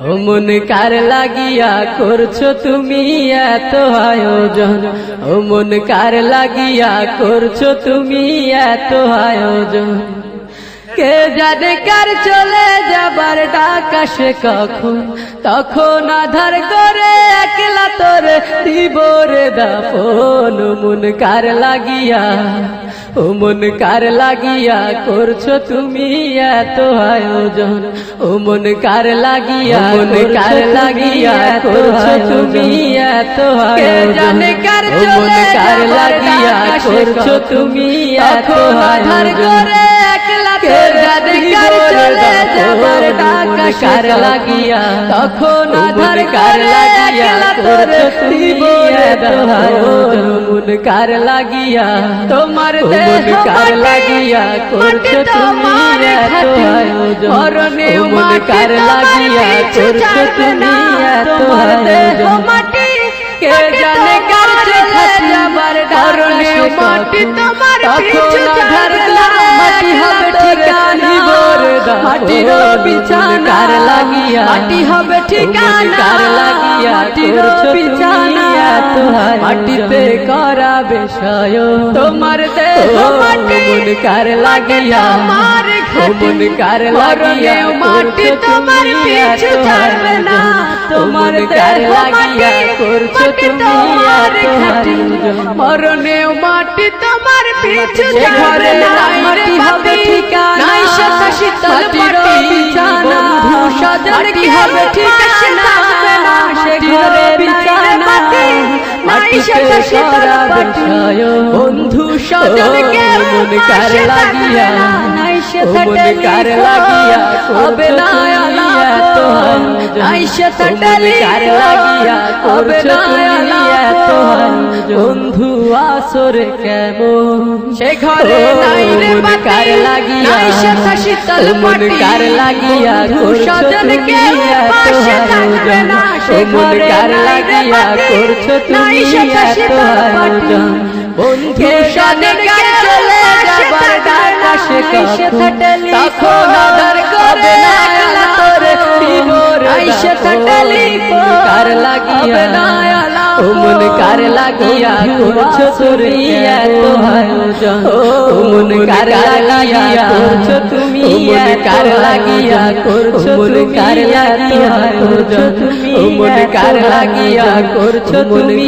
ও মন কার লাগিয়া করছো তুমি এত আয়োজন, ও মন কার লাগিয়া করছো তুমি এত আয়োজন। কে জানে কার চলে যাবার ডাক আসে কখন, তখন আধার করে একলা তোরে দিব রে দাফন। ও মন কার লাগিয়া, ও মন কার লাগিয়া করছো তুমি এত আয়োজন, ও মন কার লাগিয়া, মন কার লাগিয়া করছো তুমি এত আয়োজন। ও মন কার লাগিয়া করছো তুমি এত আয়োজন। কে জানে কার চলে যাবার ডাক কার লাগিয়া, তখন আধার কার লাগিয়া করছো তুমি এত আয়োজন। মন কার লাগিয়া তোমার মন কার লাগিয়া করছো তুমি এত আয়োজন। মন কার লাগিয়া করছো তুমি এত আয়োজন। কে জানে কার চলে যাবার ডাক মাটি তোমার পিছু ছাড়বে না, মাটি হবে ঠিকানা, মাটির বিছানা লাগিয়া, মাটি হবে ঠিকানা, লাগিয়া মাটির বিছানা, মাটিতে করা বিষয় তোমার দেহ মাটি। মন কার লাগিয়া, মন কার লাগিয়া মাটি তোমার পিছু ছাড়বে না, তোমার কার লাগিয়া করছো তুমি এত আয়োজন। মরণেও মাটি তোমার পিছু ছাড়বে না, মাটি হবে ঠিকানা, নাই সাথে শীতল বিছানা, মাটি হবে ঠিকানা, সে ঘরে বিছানা, মাটিতে করা বিষয় বন্ধু স্বজনকে মন কার লাগিয়া, মন কার লাগিয়া হবে না এত আয়োজন। মন কার লাগিয়া করছো তুমি এত আয়োজন। বন্ধু আসরে কেমন সে ঘরে নাই রে মন কার লাগিয়া, মন কার লাগিয়া করছো তুমি এত আয়োজন। মন কার লাগিয়া করছো তুমি এত আয়োজন। বন্ধু স্বজনকে চলে যাবার ডাক আসে কখন, তখন আধার করে একলা তোরে দিব রে দাফন। কার লাগিয়া, ও মন কার লাগিয়া করছো তুমি এত আয়োজন। ও মন কার লাগিয়া করছো তুমি কার লাগিয়া করছো তুমি এত আয়োজন। ও মন কার লাগিয়া করছো তুমি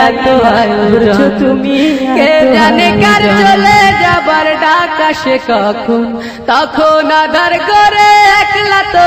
এত আয়োজন। তুমি কে জানে কার চলে যাবার ডাক আসে কখন, তখন আধার করে একলা তো